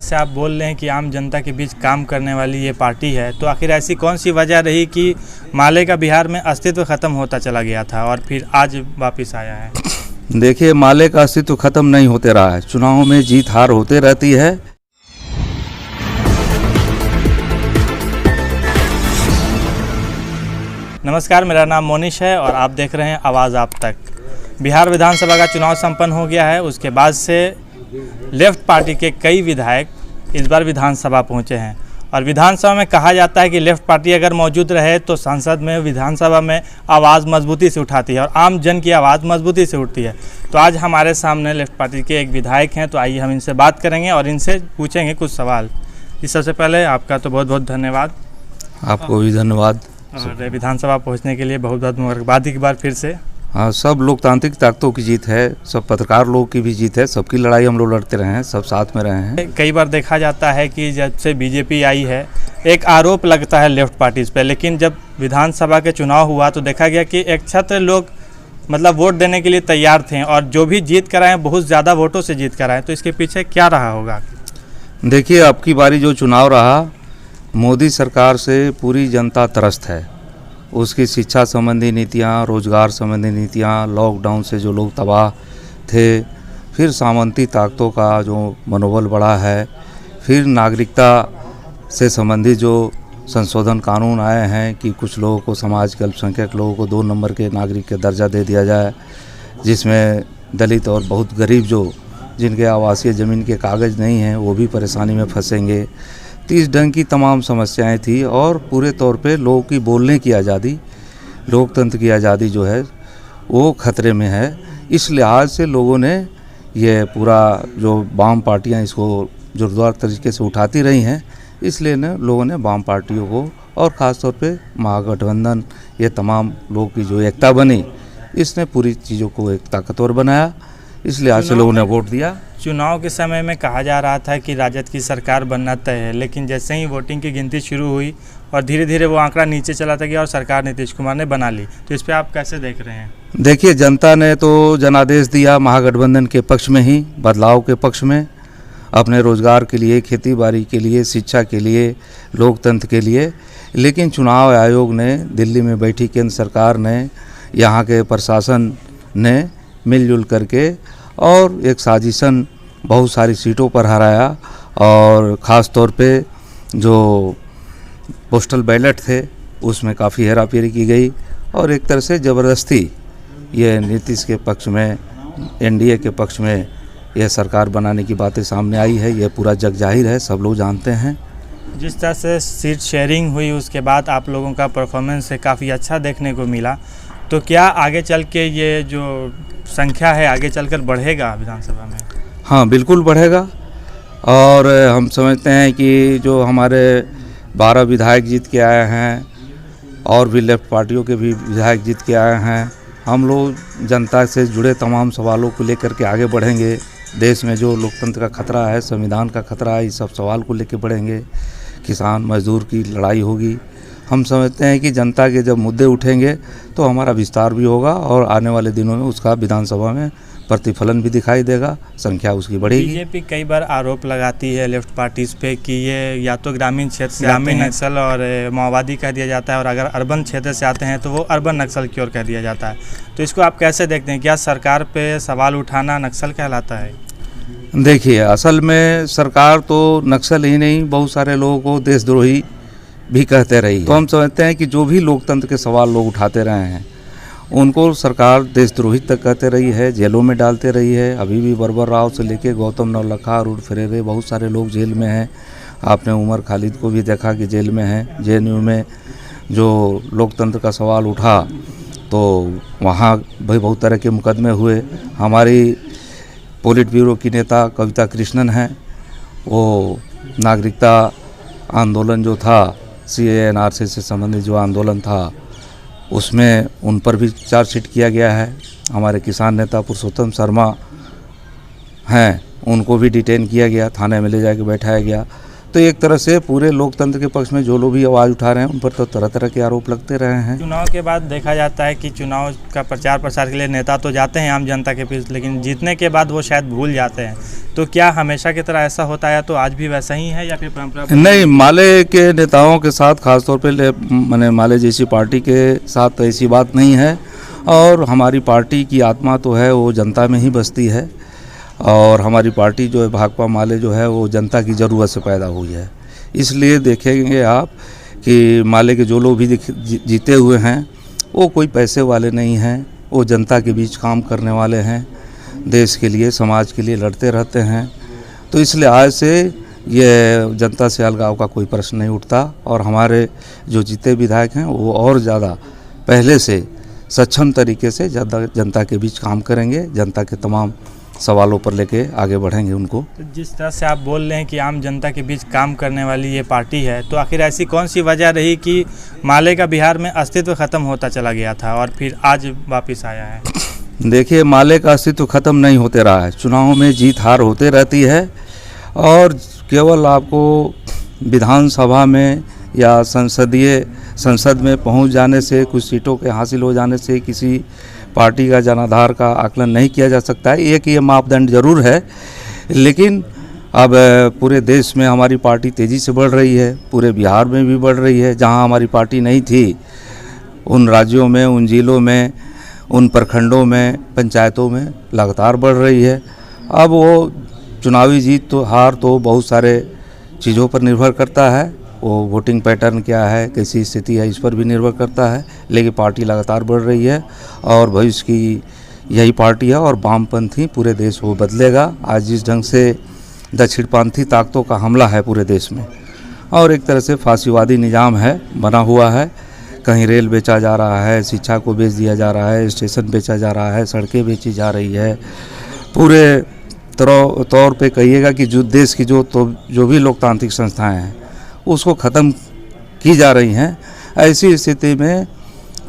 से आप बोल रहे हैं कि आम जनता के बीच काम करने वाली ये पार्टी है, तो आखिर ऐसी कौन सी वजह रही कि माले का बिहार में अस्तित्व खत्म होता चला गया था और फिर आज वापस आया है? देखिए, माले का अस्तित्व खत्म नहीं होते रहा है। चुनाव में जीत हार होते रहती है। नमस्कार, मेरा नाम मोनिश है और आप देख रहे हैं आवाज़ आप तक। बिहार विधानसभा का चुनाव संपन्न हो गया है। उसके बाद से लेफ्ट पार्टी के कई विधायक इस बार विधानसभा पहुंचे हैं और विधानसभा में कहा जाता है कि लेफ्ट पार्टी अगर मौजूद रहे तो संसद में, विधानसभा में आवाज़ मजबूती से उठाती है और आम जन की आवाज़ मजबूती से उठती है। तो आज हमारे सामने लेफ्ट पार्टी के एक विधायक हैं, तो आइए हम इनसे बात करेंगे और इनसे पूछेंगे कुछ सवाल। इस सबसे पहले आपका तो बहुत बहुत धन्यवाद। आपको भी धन्यवाद। और विधानसभा पहुँचने के लिए बहुत बहुत मुबारकबाद एक बार फिर से। हाँ, सब लोकतांत्रिक ताकतों की जीत है, सब पत्रकार लोगों की भी जीत है। सबकी लड़ाई हम लोग लड़ते रहे हैं, सब साथ में रहे हैं। कई बार देखा जाता है कि जब से बीजेपी आई है एक आरोप लगता है लेफ्ट पार्टीज पे, लेकिन जब विधानसभा के चुनाव हुआ तो देखा गया कि एक छत्र लोग मतलब वोट देने के लिए तैयार थे और जो भी जीत कर आए हैं बहुत ज़्यादा वोटों से जीत कर आए। तो इसके पीछे क्या रहा होगा? देखिए, अब की बारी जो चुनाव रहा, मोदी सरकार से पूरी जनता त्रस्त है। उसकी शिक्षा संबंधी नीतियाँ, रोजगार संबंधी नीतियाँ, लॉकडाउन से जो लोग तबाह थे, फिर सामंती ताकतों का जो मनोबल बढ़ा है, फिर नागरिकता से संबंधित जो संशोधन कानून आए हैं कि कुछ लोगों को, समाज के अल्पसंख्यक लोगों को 2 नंबर के नागरिक का दर्जा दे दिया जाए, जिसमें दलित और बहुत गरीब जो जिनके आवासीय ज़मीन के कागज़ नहीं हैं वो भी परेशानी में फंसेंगे। तो इस ढंग की तमाम समस्याएं थी और पूरे तौर पे लोगों की बोलने की आज़ादी, लोकतंत्र की आज़ादी जो है वो खतरे में है। इस लिहाज से लोगों ने ये पूरा जो वाम पार्टियां इसको जोरदार तरीके से उठाती रही हैं, इसलिए ने लोगों ने वाम पार्टियों को और ख़ास तौर पे महागठबंधन, ये तमाम लोगों की जो एकता बनी, इसने पूरी चीज़ों को एक ताकतवर बनाया। इसलिए आज से लोगों ने वोट दिया। चुनाव के समय में कहा जा रहा था कि राजद की सरकार बनना तय है, लेकिन जैसे ही वोटिंग की गिनती शुरू हुई और धीरे धीरे वो आंकड़ा नीचे चलाता गया और सरकार नीतीश कुमार ने बना ली। तो इस पे आप कैसे देख रहे हैं? देखिए, जनता ने तो जनादेश दिया महागठबंधन के पक्ष में ही, बदलाव के पक्ष में, अपने रोजगार के लिए, खेती बाड़ी के लिए, शिक्षा के लिए, लोकतंत्र के लिए। लेकिन चुनाव आयोग ने, दिल्ली में बैठी केंद्र सरकार ने, यहाँ के प्रशासन ने मिलजुल करके और एक साजिशन बहुत सारी सीटों पर हराया और ख़ास तौर पे जो पोस्टल बैलेट थे उसमें काफ़ी हेराफेरी की गई और एक तरह से ज़बरदस्ती ये नीतीश के पक्ष में, एनडीए के पक्ष में यह सरकार बनाने की बातें सामने आई है। ये पूरा जग जाहिर है, सब लोग जानते हैं। जिस तरह से सीट शेयरिंग हुई उसके बाद आप लोगों का परफॉर्मेंस से काफ़ी अच्छा देखने को मिला, तो क्या आगे चल के ये जो संख्या है आगे चलकर बढ़ेगा विधानसभा में? हाँ, बिल्कुल बढ़ेगा। और हम समझते हैं कि जो हमारे 12 विधायक जीत के आए हैं और भी लेफ्ट पार्टियों के भी विधायक जीत के आए हैं, हम लोग जनता से जुड़े तमाम सवालों को लेकर के आगे बढ़ेंगे। देश में जो लोकतंत्र का खतरा है, संविधान का खतरा है, इस सब सवाल को लेकर बढ़ेंगे। किसान मजदूर की लड़ाई होगी। हम समझते हैं कि जनता के जब मुद्दे उठेंगे तो हमारा विस्तार भी होगा और आने वाले दिनों में उसका विधानसभा में प्रतिफलन भी दिखाई देगा, संख्या उसकी बढ़ेगी। बीजेपी कई बार आरोप लगाती है लेफ्ट पार्टीज पे कि ये या तो ग्रामीण क्षेत्र से, ग्रामीण नक्सल और माओवादी कह दिया जाता है, और अगर अर्बन क्षेत्र से आते हैं तो वो अर्बन नक्सल की ओर कह दिया जाता है। तो इसको आप कैसे देखते हैं? क्या सरकार पे सवाल उठाना नक्सल कहलाता है? देखिए, असल में सरकार तो नक्सल ही नहीं, बहुत सारे लोगों को देशद्रोही भी कहते रही है। तो हम समझते हैं कि जो भी लोकतंत्र के सवाल लोग उठाते रहे हैं उनको सरकार देशद्रोही तक कहते रही है, जेलों में डालते रही है। अभी भी बरबर राव से लेके गौतम नवलखा, अरुण फेरेरे, बहुत सारे लोग जेल में हैं। आपने उमर खालिद को भी देखा कि जेल में हैं। जेएनयू में जो लोकतंत्र का सवाल उठा तो वहाँ भी बहुत तरह के मुकदमे हुए। हमारी पोलिट ब्यूरो की नेता कविता कृष्णन हैं, वो नागरिकता आंदोलन जो था, CAA-NRC से संबंधित जो आंदोलन था, उसमें उन पर भी चार्जशीट किया गया है। हमारे किसान नेता पुरुषोत्तम शर्मा हैं, उनको भी डिटेन किया गया, थाने में ले जाके बैठाया गया। तो एक तरह से पूरे लोकतंत्र के पक्ष में जो लोग भी आवाज़ उठा रहे हैं उन पर तो तरह तरह के आरोप लगते रहे हैं। चुनाव के बाद देखा जाता है कि चुनाव का प्रचार प्रसार के लिए नेता तो जाते हैं आम जनता के बीच, लेकिन जीतने के बाद वो शायद भूल जाते हैं। तो क्या हमेशा की तरह ऐसा होता है, तो आज भी वैसा ही है या फिर परंपरा? नहीं, माले के नेताओं के साथ खासतौर पे मैंने माले जैसी पार्टी के साथ तो ऐसी बात नहीं है, और हमारी पार्टी की आत्मा तो है वो जनता में ही बसती है, और हमारी पार्टी जो है भाकपा माले जो है वो जनता की ज़रूरत से पैदा हुई है। इसलिए देखेंगे आप कि माले के जो लोग भी जीते हुए हैं वो कोई पैसे वाले नहीं हैं, वो जनता के बीच काम करने वाले हैं, देश के लिए समाज के लिए लड़ते रहते हैं। तो इसलिए आज से ये जनता से अलगाव का कोई प्रश्न नहीं उठता, और हमारे जो जीते विधायक हैं वो और ज़्यादा पहले से सक्षम तरीके से जनता के बीच काम करेंगे, जनता के तमाम सवालों पर लेके आगे बढ़ेंगे उनको। तो जिस तरह से आप बोल रहे हैं कि आम जनता के बीच काम करने वाली ये पार्टी है, तो आखिर ऐसी कौन सी वजह रही कि माले का बिहार में अस्तित्व ख़त्म होता चला गया था और फिर आज वापस आया है? देखिए, माले का अस्तित्व ख़त्म नहीं होते रहा है, चुनाव में जीत हार होते रहती है, और केवल आपको विधानसभा में या संसद में पहुंच जाने से, कुछ सीटों के हासिल हो जाने से किसी पार्टी का जनाधार का आकलन नहीं किया जा सकता है। एक ये मापदंड जरूर है, लेकिन अब पूरे देश में हमारी पार्टी तेज़ी से बढ़ रही है, पूरे बिहार में भी बढ़ रही है। जहां हमारी पार्टी नहीं थी उन राज्यों में, उन जिलों में, उन प्रखंडों में, पंचायतों में लगातार बढ़ रही है। अब वो चुनावी जीत तो हार तो बहुत सारे चीज़ों पर निर्भर करता है, वो वोटिंग पैटर्न क्या है, कैसी स्थिति है, इस पर भी निर्भर करता है, लेकिन पार्टी लगातार बढ़ रही है और भविष्य की यही पार्टी है, और वामपंथी पूरे देश को बदलेगा। आज जिस ढंग से दक्षिणपंथी ताकतों का हमला है पूरे देश में, और एक तरह से फांसीवादी निज़ाम है बना हुआ है, कहीं रेल बेचा जा रहा है, शिक्षा को बेच दिया जा रहा है, स्टेशन बेचा जा रहा है, सड़कें बेची जा रही है, पूरे तौर पे कहिएगा कि जो देश की जो भी लोकतांत्रिक संस्थाएं हैं उसको ख़त्म की जा रही हैं। ऐसी स्थिति में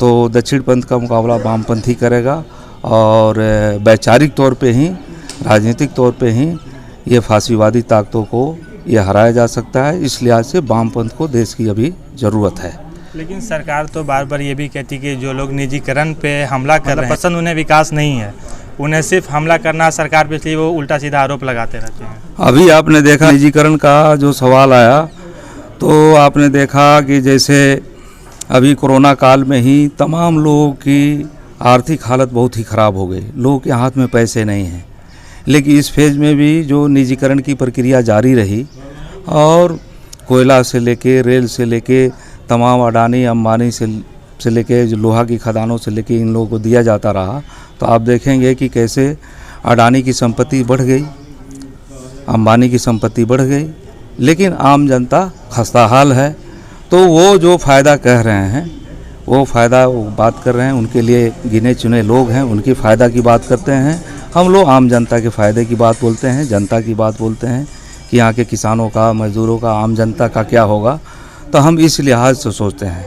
तो दक्षिणपंथ का मुकाबला वामपंथी करेगा, और वैचारिक तौर पे ही, राजनीतिक तौर पे ही ये फांसीवादी ताकतों को ये हराया जा सकता है। इस लिहाज से वामपंथ को देश की अभी ज़रूरत है। लेकिन सरकार तो बार बार ये भी कहती कि जो लोग निजीकरण पे हमला कर रहे हैं, पसंद उन्हें विकास नहीं है, उन्हें सिर्फ हमला करना सरकार पे, इसलिए वो उल्टा सीधा आरोप लगाते रहते हैं। अभी आपने देखा निजीकरण का जो सवाल आया, तो आपने देखा कि जैसे अभी कोरोना काल में ही तमाम लोगों की आर्थिक हालत बहुत ही ख़राब हो गई, लोगों के हाथ में पैसे नहीं हैं, लेकिन इस फेज़ में भी जो निजीकरण की प्रक्रिया जारी रही, और कोयला से लेके, रेल से लेके, तमाम अडानी अंबानी से लेके, जो लोहा की खदानों से लेके इन लोगों को दिया जाता रहा, तो आप देखेंगे कि कैसे अडानी की संपत्ति बढ़ गई, अंबानी की संपत्ति बढ़ गई, लेकिन आम जनता खस्ताहाल है। तो वो जो फ़ायदा कह रहे हैं, वो फ़ायदा बात कर रहे हैं, उनके लिए गिने चुने लोग हैं, उनकी फ़ायदा की बात करते हैं। हम लोग आम जनता के फ़ायदे की बात बोलते हैं, जनता की बात बोलते हैं कि यहाँ के किसानों का, मजदूरों का, आम जनता का क्या होगा। तो हम इस लिहाज से सोचते हैं,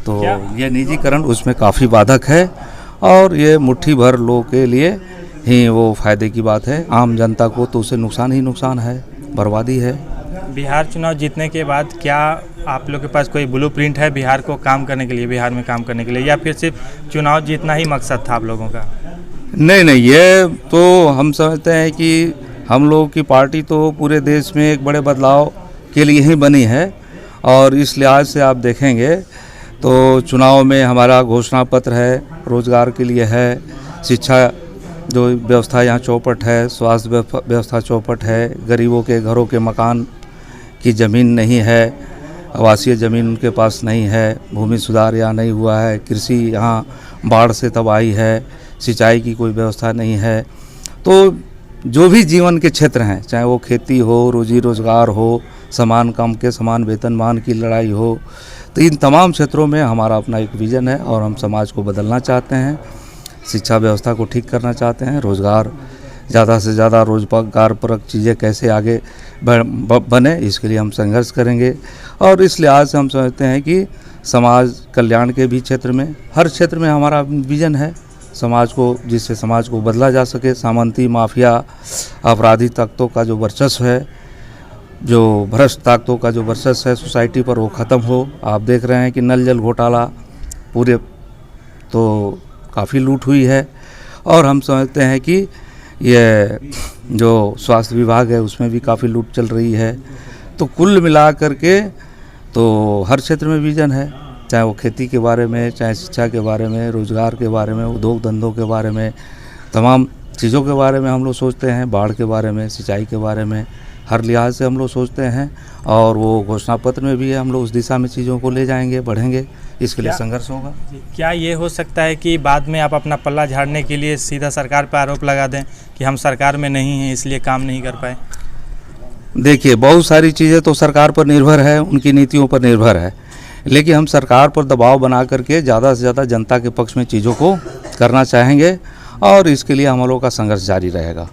तो ये निजीकरण उसमें काफ़ी बाधक है, और ये मुट्ठी भर लोगों के लिए ही वो फ़ायदे की बात है। आम जनता को तो उससे नुकसान ही नुकसान है, बर्बादी है। बिहार चुनाव जीतने के बाद क्या आप लोग के पास कोई ब्लूप्रिंट है बिहार को काम करने के लिए, बिहार में काम करने के लिए, या फिर सिर्फ चुनाव जीतना ही मकसद था आप लोगों का? नहीं, ये तो हम समझते हैं कि हम लोग की पार्टी तो पूरे देश में एक बड़े बदलाव के लिए ही बनी है, और इस लिहाज से आप देखेंगे तो चुनाव में हमारा घोषणा पत्र है, रोजगार के लिए है, शिक्षा जो व्यवस्था यहाँ चौपट है, स्वास्थ्य व्यवस्था चौपट है, गरीबों के घरों के मकान की ज़मीन नहीं है, आवासीय ज़मीन उनके पास नहीं है, भूमि सुधार यहाँ नहीं हुआ है, कृषि यहाँ बाढ़ से तबाही है, सिंचाई की कोई व्यवस्था नहीं है। तो जो भी जीवन के क्षेत्र हैं, चाहे वो खेती हो, रोजी रोजगार हो, समान काम के समान वेतनमान की लड़ाई हो, तो इन तमाम क्षेत्रों में हमारा अपना एक विज़न है, और हम समाज को बदलना चाहते हैं, शिक्षा व्यवस्था को ठीक करना चाहते हैं, रोज़गार ज़्यादा से ज़्यादा रोजगारपरक चीज़ें कैसे आगे बने, इसके लिए हम संघर्ष करेंगे। और इस लिहाज से हम समझते हैं कि समाज कल्याण के भी क्षेत्र में, हर क्षेत्र में हमारा विज़न है, समाज को, जिससे समाज को बदला जा सके। सामंती माफिया अपराधी तत्वों का जो वर्चस्व है जो भ्रष्ट ताकतों का जो वर्चस्व है सोसाइटी पर वो ख़त्म हो। आप देख रहे हैं कि नल जल घोटाला पूरे तो काफ़ी लूट हुई है, और हम समझते हैं कि ये जो स्वास्थ्य विभाग है उसमें भी काफ़ी लूट चल रही है। तो कुल मिला करके तो हर क्षेत्र में विजन है, चाहे वो खेती के बारे में, चाहे शिक्षा के बारे में, रोजगार के बारे में, उद्योग धंधों के बारे में, तमाम चीज़ों के बारे में हम लोग सोचते हैं, बाढ़ के बारे में, सिंचाई के बारे में, हर लिहाज से हम लोग सोचते हैं। और वो घोषणा पत्र में भी है, हम लोग उस दिशा में चीज़ों को ले जाएंगे, बढ़ेंगे, इसके लिए संघर्ष होगा। क्या ये हो सकता है कि बाद में आप अपना पल्ला झाड़ने के लिए सीधा सरकार पर आरोप लगा दें कि हम सरकार में नहीं हैं इसलिए काम नहीं कर पाए? देखिए, बहुत सारी चीज़ें तो सरकार पर निर्भर है, उनकी नीतियों पर निर्भर है, लेकिन हम सरकार पर दबाव बना करके ज़्यादा से ज़्यादा जनता के पक्ष में चीज़ों को करना चाहेंगे, और इसके लिए हम लोगों का संघर्ष जारी रहेगा।